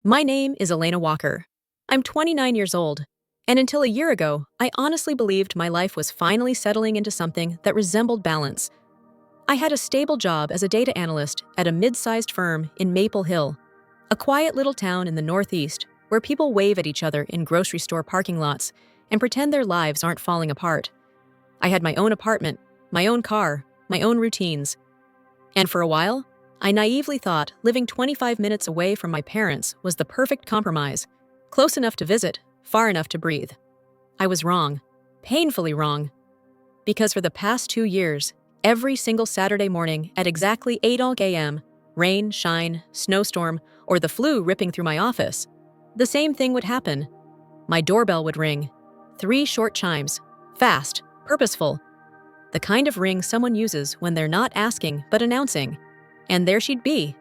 My name is Elena Walker. I'm 29 years old, and until a year ago, I honestly believed my life was finally settling into something that resembled balance. I had a stable job as a data analyst at a mid-sized firm in Maple Hill, a quiet little town in the Northeast where people wave at each other in grocery store parking lots and pretend their lives aren't falling apart. I had my own apartment, my own car, my own routines. And for a while, I naively thought living 25 minutes away from my parents was the perfect compromise, close enough to visit, far enough to breathe. I was wrong, painfully wrong, because for the past 2 years, every single Saturday morning at exactly 8 a.m., rain, shine, snowstorm, or the flu ripping through my office, the same thing would happen. My doorbell would ring. 3 short chimes, fast, purposeful, the kind of ring someone uses when they're not asking but announcing. And there she'd be,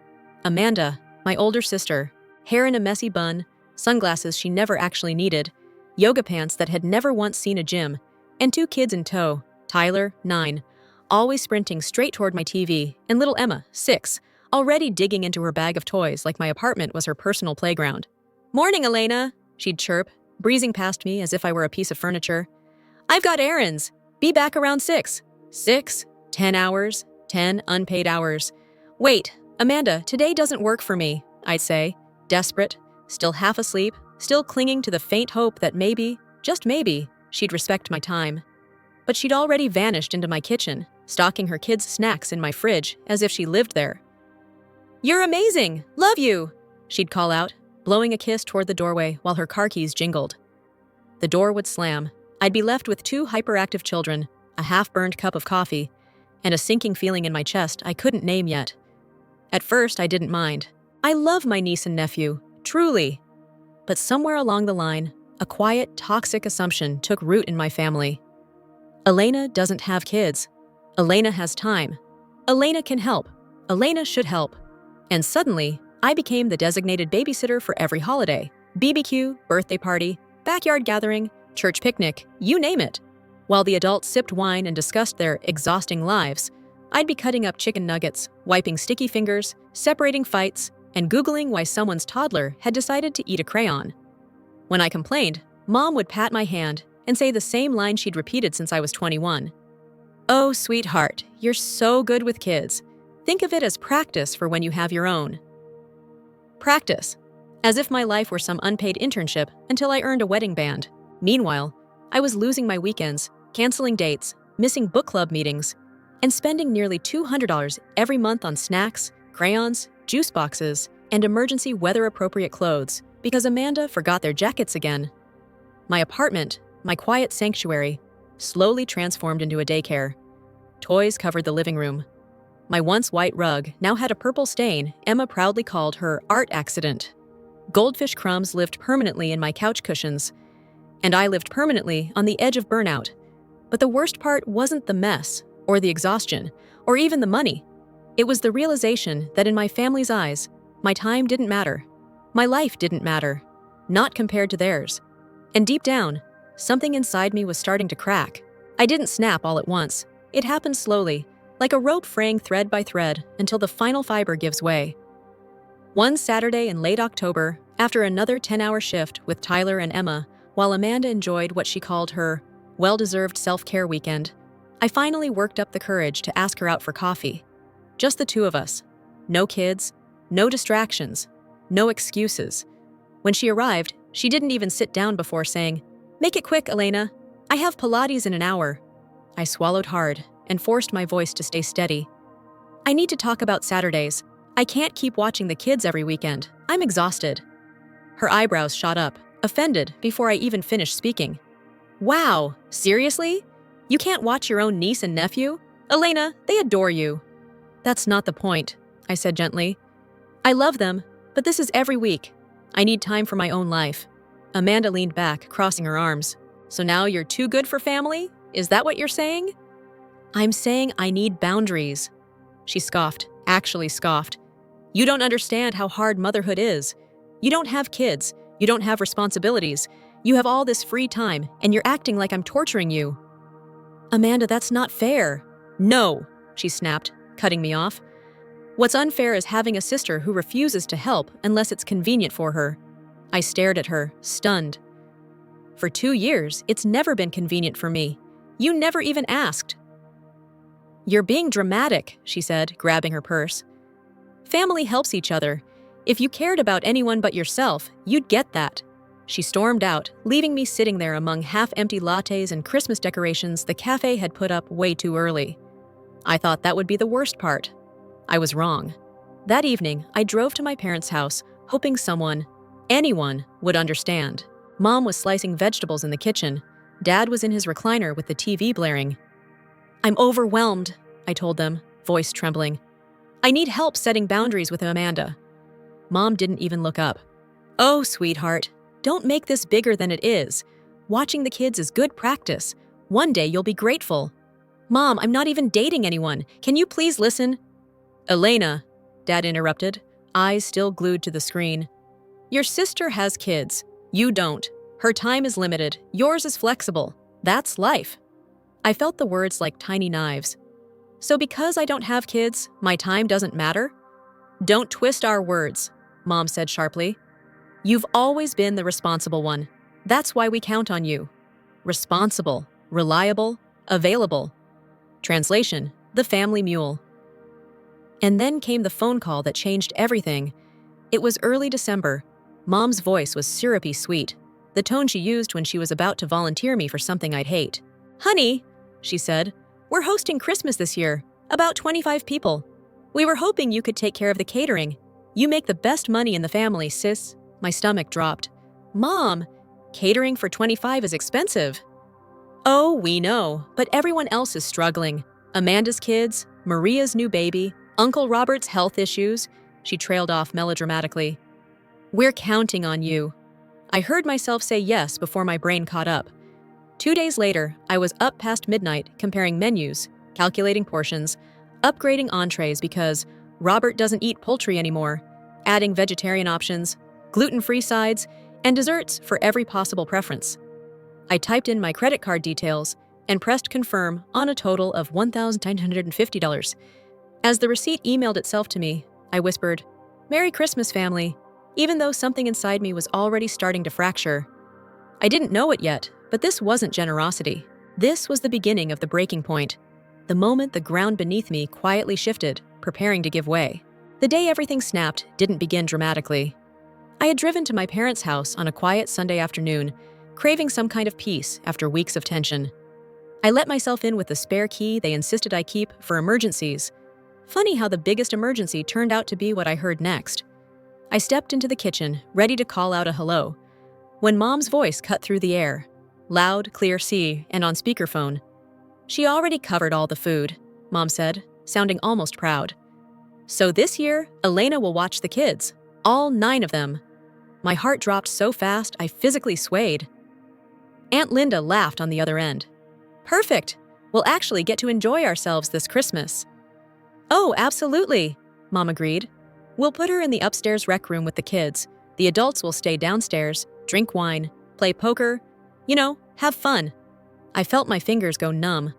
Amanda, my older sister, hair in a messy bun, sunglasses she never actually needed, yoga pants that had never once seen a gym, and 2 kids in tow, Tyler, 9, always sprinting straight toward my TV, and little Emma, 6, already digging into her bag of toys like my apartment was her personal playground. "Morning, Elena," she'd chirp, breezing past me as if I were a piece of furniture. "I've got errands. Be back around 6. 6, 10 hours, 10 unpaid hours. Wait, Amanda, today doesn't work for me," I'd say, desperate, still half asleep, still clinging to the faint hope that maybe, just maybe, she'd respect my time. But she'd already vanished into my kitchen, stocking her kids' snacks in my fridge as if she lived there. "You're amazing! Love you!" she'd call out, blowing a kiss toward the doorway while her car keys jingled. The door would slam. I'd be left with 2 hyperactive children, a half-burned cup of coffee, and a sinking feeling in my chest I couldn't name yet. At first, I didn't mind. I love my niece and nephew, truly. But somewhere along the line, a quiet, toxic assumption took root in my family. Elena doesn't have kids. Elena has time. Elena can help. Elena should help. And suddenly, I became the designated babysitter for every holiday. BBQ, birthday party, backyard gathering, church picnic, you name it. While the adults sipped wine and discussed their exhausting lives, I'd be cutting up chicken nuggets, wiping sticky fingers, separating fights, and Googling why someone's toddler had decided to eat a crayon. When I complained, Mom would pat my hand and say the same line she'd repeated since I was 21. "Oh, sweetheart, you're so good with kids. Think of it as practice for when you have your own." Practice. As if my life were some unpaid internship until I earned a wedding band. Meanwhile, I was losing my weekends, canceling dates, missing book club meetings, and spending nearly $200 every month on snacks, crayons, juice boxes, and emergency weather-appropriate clothes because Amanda forgot their jackets again. My apartment, my quiet sanctuary, slowly transformed into a daycare. Toys covered the living room. My once white rug now had a purple stain Emma proudly called her art accident. Goldfish crumbs lived permanently in my couch cushions, and I lived permanently on the edge of burnout. But the worst part wasn't the mess, or the exhaustion, or even the money. It was the realization that in my family's eyes, my time didn't matter. My life didn't matter, not compared to theirs. And deep down, something inside me was starting to crack. I didn't snap all at once. It happened slowly, like a rope fraying thread by thread until the final fiber gives way. One Saturday in late October, after another 10-hour shift with Tyler and Emma, while Amanda enjoyed what she called her well-deserved self-care weekend, I finally worked up the courage to ask her out for coffee. Just the 2 of us. No kids, no distractions, no excuses. When she arrived, she didn't even sit down before saying, "Make it quick, Elena. I have Pilates in an hour." I swallowed hard and forced my voice to stay steady. "I need to talk about Saturdays. I can't keep watching the kids every weekend. I'm exhausted." Her eyebrows shot up, offended before I even finished speaking. "Wow, seriously? You can't watch your own niece and nephew? Elena, they adore you." "That's not the point," I said gently. "I love them, but this is every week. I need time for my own life." Amanda leaned back, crossing her arms. "So now you're too good for family? Is that what you're saying?" "I'm saying I need boundaries." She scoffed, actually scoffed. "You don't understand how hard motherhood is. You don't have kids. You don't have responsibilities. You have all this free time, and you're acting like I'm torturing you." "Amanda, that's not fair." "No," she snapped, cutting me off. What's unfair is having a sister who refuses to help unless it's convenient for her. I stared at her, stunned. For 2 years, it's never been convenient for me. You never even asked. You're being dramatic, she said, grabbing her purse. Family helps each other. If you cared about anyone but yourself, you'd get that. She stormed out, leaving me sitting there among half-empty lattes and Christmas decorations the cafe had put up way too early. I thought that would be the worst part. I was wrong. That evening, I drove to my parents' house, hoping anyone, would understand. Mom was slicing vegetables in the kitchen. Dad was in his recliner with the TV blaring. I'm overwhelmed, I told them, voice trembling. I need help setting boundaries with Amanda. Mom didn't even look up. Oh, sweetheart, don't make this bigger than it is. Watching the kids is good practice. One day you'll be grateful. Mom, I'm not even dating anyone. Can you please listen? Elena, Dad interrupted, eyes still glued to the screen. Your sister has kids. You don't. Her time is limited. Yours is flexible. That's life. I felt the words like tiny knives. So because I don't have kids, my time doesn't matter? Don't twist our words, Mom said sharply. You've always been the responsible one. That's why we count on you. Responsible, reliable, available. Translation, the family mule. And then came the phone call that changed everything. It was early December. Mom's voice was syrupy sweet, the tone she used when she was about to volunteer me for something I'd hate. Honey, she said, we're hosting Christmas this year, about 25 people. We were hoping you could take care of the catering. You make the best money in the family, sis. My stomach dropped. Mom, catering for 25 is expensive. Oh, we know, but everyone else is struggling. Amanda's kids, Maria's new baby, Uncle Robert's health issues. She trailed off melodramatically. We're counting on you. I heard myself say yes before my brain caught up. 2 days later, I was up past midnight comparing menus, calculating portions, upgrading entrees because Robert doesn't eat poultry anymore, adding vegetarian options, gluten-free sides, and desserts for every possible preference. I typed in my credit card details and pressed confirm on a total of $1,950. As the receipt emailed itself to me, I whispered, Merry Christmas, family, even though something inside me was already starting to fracture. I didn't know it yet, but this wasn't generosity. This was the beginning of the breaking point. The moment the ground beneath me quietly shifted, preparing to give way. The day everything snapped didn't begin dramatically. I had driven to my parents' house on a quiet Sunday afternoon, craving some kind of peace after weeks of tension. I let myself in with the spare key they insisted I keep for emergencies. Funny how the biggest emergency turned out to be what I heard next. I stepped into the kitchen, ready to call out a hello, when Mom's voice cut through the air, loud, clear C, and on speakerphone. She already covered all the food, Mom said, sounding almost proud. So this year, Elena will watch the kids, all 9 of them. My heart dropped so fast I physically swayed. Aunt Linda laughed on the other end. Perfect! We'll actually get to enjoy ourselves this Christmas. Oh, absolutely, Mom agreed. We'll put her in the upstairs rec room with the kids. The adults will stay downstairs, drink wine, play poker, have fun. I felt my fingers go numb.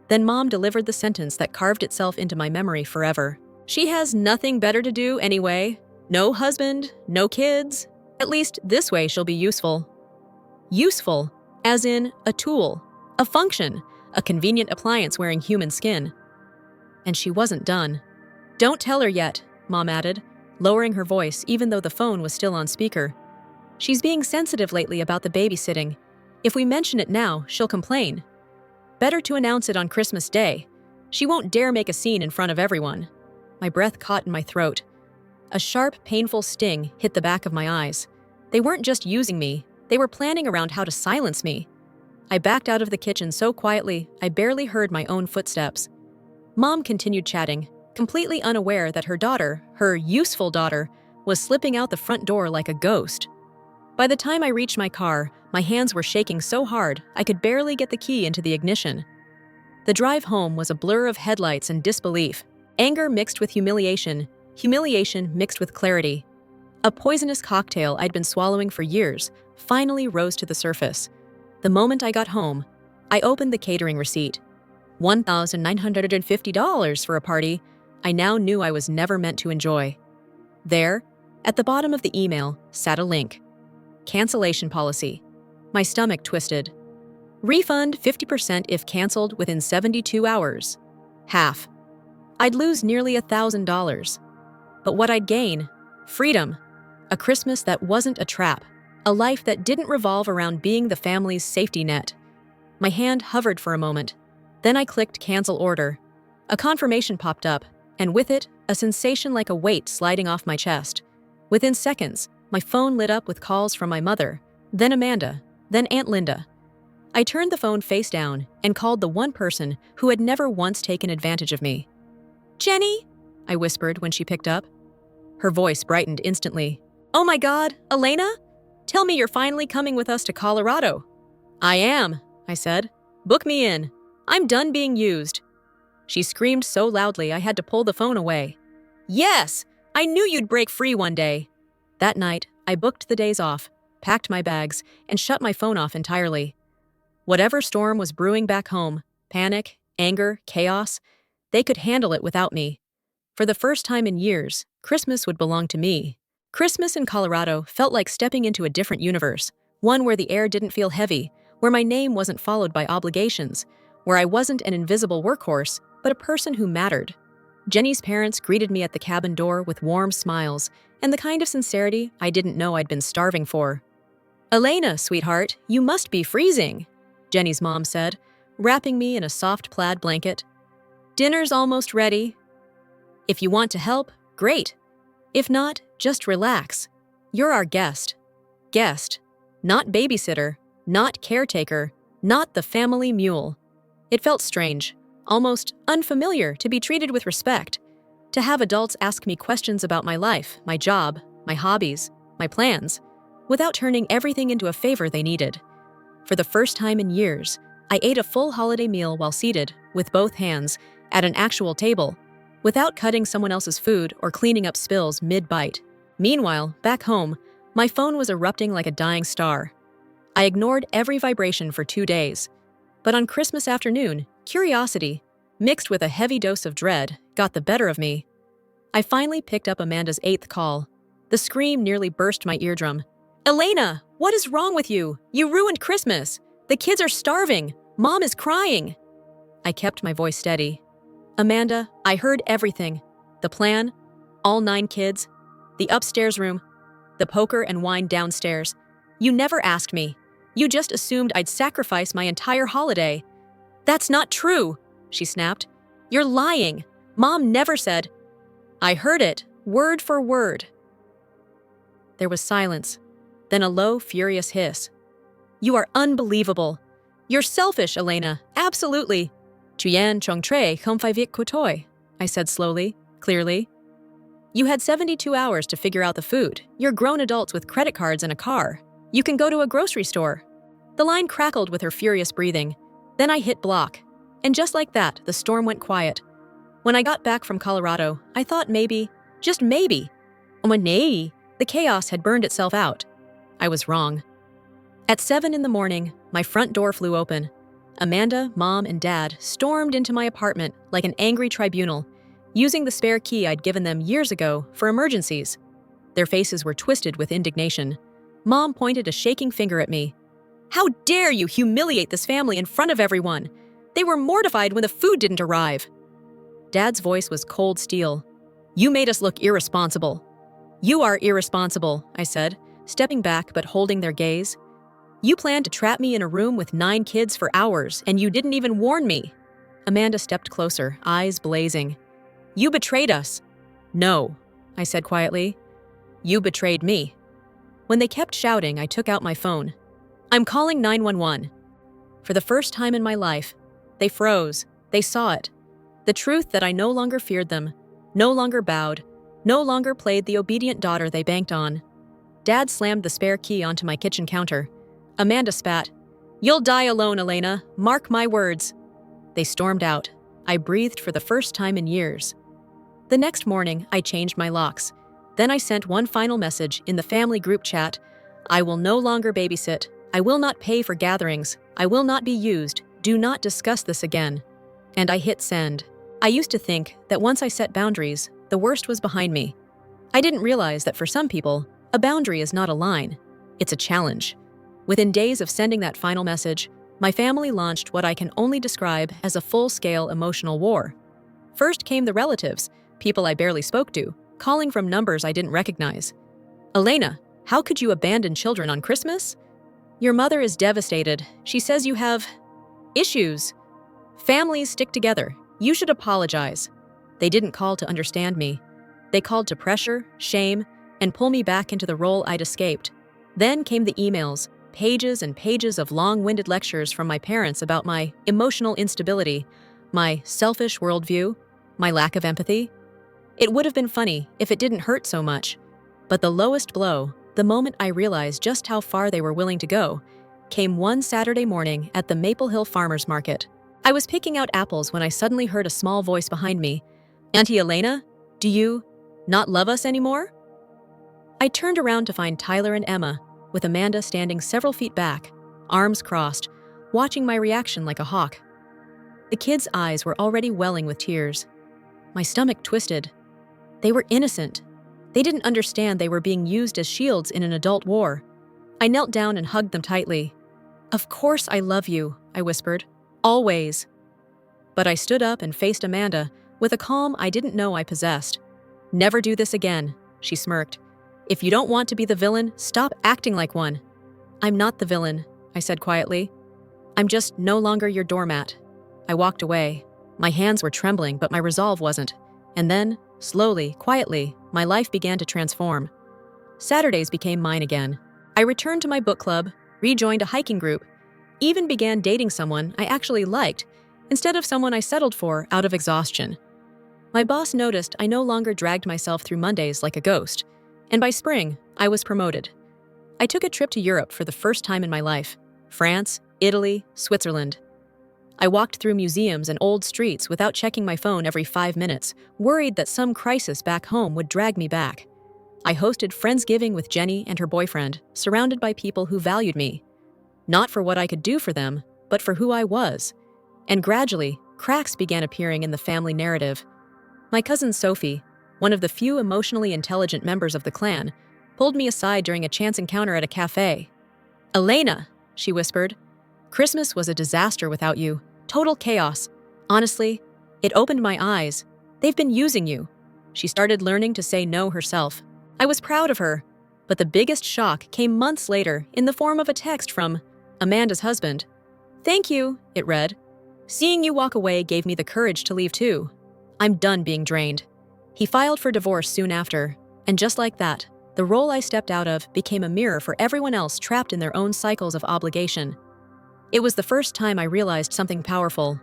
Then Mom delivered the sentence that carved itself into my memory forever. She has nothing better to do anyway. No husband, no kids. At least this way she'll be useful. Useful, as in a tool, a function, a convenient appliance wearing human skin. And she wasn't done. Don't tell her yet, Mom added, lowering her voice even though the phone was still on speaker. She's being sensitive lately about the babysitting. If we mention it now, she'll complain. Better to announce it on Christmas Day. She won't dare make a scene in front of everyone. My breath caught in my throat. A sharp, painful sting hit the back of my eyes. They weren't just using me, they were planning around how to silence me. I backed out of the kitchen so quietly, I barely heard my own footsteps. Mom continued chatting, completely unaware that her daughter, her useful daughter, was slipping out the front door like a ghost. By the time I reached my car, my hands were shaking so hard I could barely get the key into the ignition. The drive home was a blur of headlights and disbelief, anger mixed with humiliation, humiliation mixed with clarity. A poisonous cocktail I'd been swallowing for years finally rose to the surface. The moment I got home, I opened the catering receipt. $1,950 for a party. I now knew I was never meant to enjoy. There, at the bottom of the email, sat a link. Cancellation policy. My stomach twisted. Refund 50% if canceled within 72 hours. Half. I'd lose nearly $1,000. But what I'd gain? Freedom. A Christmas that wasn't a trap. A life that didn't revolve around being the family's safety net. My hand hovered for a moment. Then I clicked cancel order. A confirmation popped up, and with it, a sensation like a weight sliding off my chest. Within seconds, my phone lit up with calls from my mother, then Amanda, then Aunt Linda. I turned the phone face down and called the one person who had never once taken advantage of me. "Jenny?" I whispered when she picked up. Her voice brightened instantly. "Oh my God, Elena? Tell me you're finally coming with us to Colorado." "I am," I said. "Book me in. I'm done being used." She screamed so loudly I had to pull the phone away. "Yes! I knew you'd break free one day." That night, I booked the days off, packed my bags, and shut my phone off entirely. Whatever storm was brewing back home, panic, anger, chaos, they could handle it without me. For the first time in years, Christmas would belong to me. Christmas in Colorado felt like stepping into a different universe, one where the air didn't feel heavy, where my name wasn't followed by obligations, where I wasn't an invisible workhorse, but a person who mattered. Jenny's parents greeted me at the cabin door with warm smiles and the kind of sincerity I didn't know I'd been starving for. "Elena, sweetheart, you must be freezing," Jenny's mom said, wrapping me in a soft plaid blanket. "Dinner's almost ready. If you want to help, great. If not, just relax. You're our guest. Guest. Not babysitter, not caretaker, not the family mule." It felt strange, almost unfamiliar to be treated with respect, to have adults ask me questions about my life, my job, my hobbies, my plans, without turning everything into a favor they needed. For the first time in years, I ate a full holiday meal while seated, with both hands, at an actual table, without cutting someone else's food or cleaning up spills mid-bite. Meanwhile, back home, my phone was erupting like a dying star. I ignored every vibration for 2 days. But on Christmas afternoon, curiosity, mixed with a heavy dose of dread, got the better of me. I finally picked up Amanda's 8th call. The scream nearly burst my eardrum. "Elena, what is wrong with you? You ruined Christmas. The kids are starving. Mom is crying." I kept my voice steady. "Amanda, I heard everything. The plan, all 9 kids, the upstairs room, the poker and wine downstairs. You never asked me. You just assumed I'd sacrifice my entire holiday." "That's not true," she snapped. "You're lying. Mom never said." "I heard it, word for word." There was silence, then a low, furious hiss. "You are unbelievable. You're selfish, Elena, absolutely." "Chuyan chongtre khomfai kutoi," I said slowly, clearly. "You had 72 hours to figure out the food. You're grown adults with credit cards and a car. You can go to a grocery store." The line crackled with her furious breathing. Then I hit block. And just like that, the storm went quiet. When I got back from Colorado, I thought maybe, just maybe, the chaos had burned itself out. I was wrong. At 7 in the morning, my front door flew open. Amanda, Mom, and Dad stormed into my apartment like an angry tribunal, using the spare key I'd given them years ago for emergencies. Their faces were twisted with indignation. Mom pointed a shaking finger at me. "How dare you humiliate this family in front of everyone? They were mortified when the food didn't arrive." Dad's voice was cold steel. "You made us look irresponsible." "You are irresponsible," I said, stepping back but holding their gaze. "You planned to trap me in a room with 9 kids for hours, and you didn't even warn me." Amanda stepped closer, eyes blazing. "You betrayed us." "No," I said quietly. "You betrayed me." When they kept shouting, I took out my phone. "I'm calling 911. For the first time in my life, they froze. They saw it. The truth that I no longer feared them, no longer bowed, no longer played the obedient daughter they banked on. Dad slammed the spare key onto my kitchen counter. Amanda spat. "You'll die alone, Elena. Mark my words." They stormed out. I breathed for the first time in years. The next morning, I changed my locks. Then I sent one final message in the family group chat. "I will no longer babysit. I will not pay for gatherings. I will not be used. Do not discuss this again." And I hit send. I used to think that once I set boundaries, the worst was behind me. I didn't realize that for some people, a boundary is not a line, it's a challenge. Within days of sending that final message, my family launched what I can only describe as a full-scale emotional war. First came the relatives, people I barely spoke to, calling from numbers I didn't recognize. "Elena, how could you abandon children on Christmas? Your mother is devastated. She says you have issues. Families stick together. You should apologize." They didn't call to understand me. They called to pressure, shame, and pull me back into the role I'd escaped. Then came the emails, pages and pages of long-winded lectures from my parents about my emotional instability, my selfish worldview, my lack of empathy. It would have been funny if it didn't hurt so much. But the lowest blow, the moment I realized just how far they were willing to go, came one Saturday morning at the Maple Hill Farmers Market. I was picking out apples when I suddenly heard a small voice behind me. "Auntie Elena, do you not love us anymore?" I turned around to find Tyler and Emma, with Amanda standing several feet back, arms crossed, watching my reaction like a hawk. The kids' eyes were already welling with tears. My stomach twisted. They were innocent. They didn't understand they were being used as shields in an adult war. I knelt down and hugged them tightly. "Of course I love you," I whispered. "Always." But I stood up and faced Amanda with a calm I didn't know I possessed. "Never do this again," she smirked. "If you don't want to be the villain, stop acting like one." "I'm not the villain," I said quietly. "I'm just no longer your doormat." I walked away. My hands were trembling, but my resolve wasn't. And then, slowly, quietly, my life began to transform. Saturdays became mine again. I returned to my book club, rejoined a hiking group, even began dating someone I actually liked instead of someone I settled for out of exhaustion. My boss noticed I no longer dragged myself through Mondays like a ghost, and by spring, I was promoted. I took a trip to Europe for the first time in my life: France, Italy, Switzerland. I walked through museums and old streets without checking my phone every 5 minutes, worried that some crisis back home would drag me back. I hosted Friendsgiving with Jenny and her boyfriend, surrounded by people who valued me. Not for what I could do for them, but for who I was. And gradually, cracks began appearing in the family narrative. My cousin Sophie, one of the few emotionally intelligent members of the clan, pulled me aside during a chance encounter at a cafe. "Elena," she whispered, "Christmas was a disaster without you. Total chaos. Honestly, it opened my eyes. They've been using you." She started learning to say no herself. I was proud of her, but the biggest shock came months later in the form of a text from Amanda's husband. "Thank you," it read. "Seeing you walk away gave me the courage to leave too. I'm done being drained." He filed for divorce soon after, and just like that, the role I stepped out of became a mirror for everyone else trapped in their own cycles of obligation. It was the first time I realized something powerful.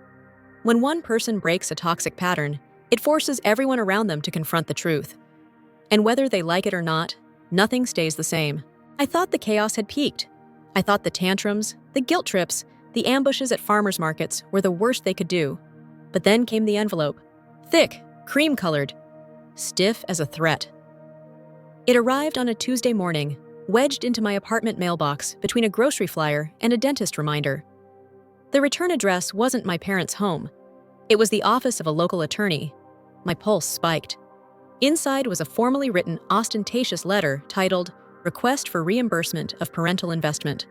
When one person breaks a toxic pattern, it forces everyone around them to confront the truth. And whether they like it or not, nothing stays the same. I thought the chaos had peaked. I thought the tantrums, the guilt trips, the ambushes at farmers markets were the worst they could do. But then came the envelope. Thick, cream-colored, stiff as a threat. It arrived on a Tuesday morning, wedged into my apartment mailbox between a grocery flyer and a dentist reminder. The return address wasn't my parents' home. It was the office of a local attorney. My pulse spiked. Inside was a formally written, ostentatious letter titled, "Request for Reimbursement of Parental Investment."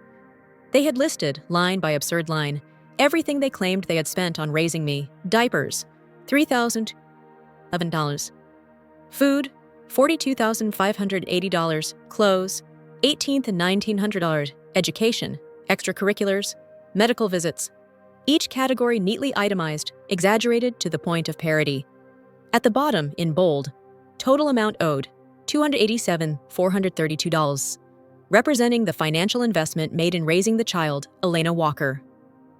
They had listed, line by absurd line, everything they claimed they had spent on raising me: diapers, $3,011, food, $42,580, clothes, $1,800 and $1,900, education, extracurriculars, medical visits. Each category neatly itemized, exaggerated to the point of parody. At the bottom, in bold, total amount owed, $287,432, representing the financial investment made in raising the child, Elena Walker.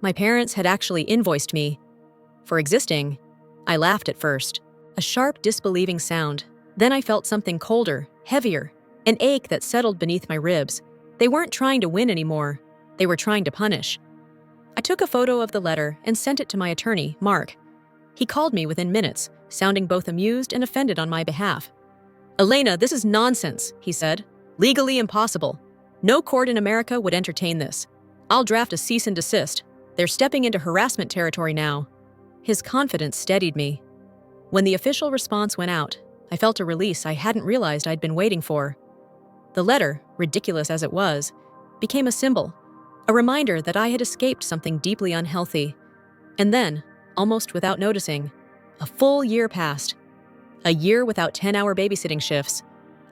My parents had actually invoiced me for existing. I laughed at first, a sharp, disbelieving sound. Then I felt something colder, heavier, an ache that settled beneath my ribs. They weren't trying to win anymore. They were trying to punish. I took a photo of the letter and sent it to my attorney, Mark. He called me within minutes, sounding both amused and offended on my behalf. "Elena, this is nonsense," he said. "Legally impossible. No court in America would entertain this. I'll draft a cease and desist. They're stepping into harassment territory now." His confidence steadied me. When the official response went out, I felt a release I hadn't realized I'd been waiting for. The letter, ridiculous as it was, became a symbol, a reminder that I had escaped something deeply unhealthy. And then, almost without noticing, a full year passed. A year without 10-hour babysitting shifts.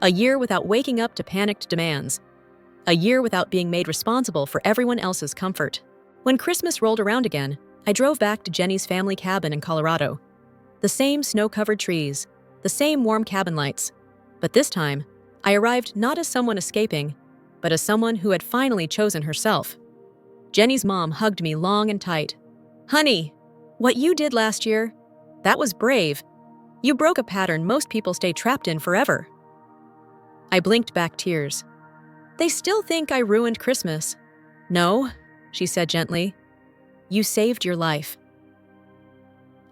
A year without waking up to panicked demands. A year without being made responsible for everyone else's comfort. When Christmas rolled around again, I drove back to Jenny's family cabin in Colorado. The same snow-covered trees, the same warm cabin lights. But this time, I arrived not as someone escaping, but as someone who had finally chosen herself. Jenny's mom hugged me long and tight. "Honey, what you did last year, that was brave. You broke a pattern most people stay trapped in forever." I blinked back tears. "They still think I ruined Christmas." "No," she said gently. "You saved your life."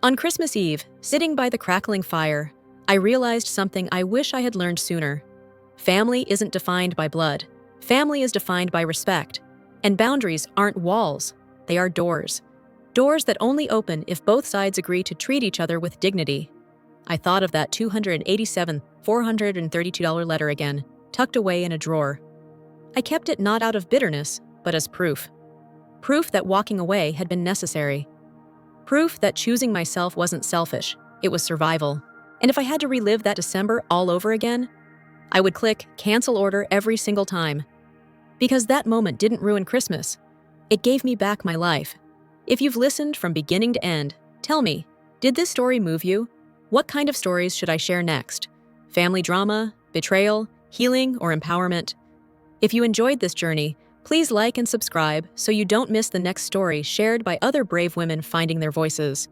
On Christmas Eve, sitting by the crackling fire, I realized something I wish I had learned sooner. Family isn't defined by blood. Family is defined by respect. And boundaries aren't walls, they are doors. Doors that only open if both sides agree to treat each other with dignity. I thought of that $432 letter again, tucked away in a drawer. I kept it not out of bitterness, but as proof. Proof that walking away had been necessary. Proof that choosing myself wasn't selfish, it was survival. And if I had to relive that December all over again, I would click cancel order every single time. Because that moment didn't ruin Christmas. It gave me back my life. If you've listened from beginning to end, tell me, did this story move you? What kind of stories should I share next? Family drama, betrayal, healing, or empowerment? If you enjoyed this journey, please like and subscribe so you don't miss the next story shared by other brave women finding their voices.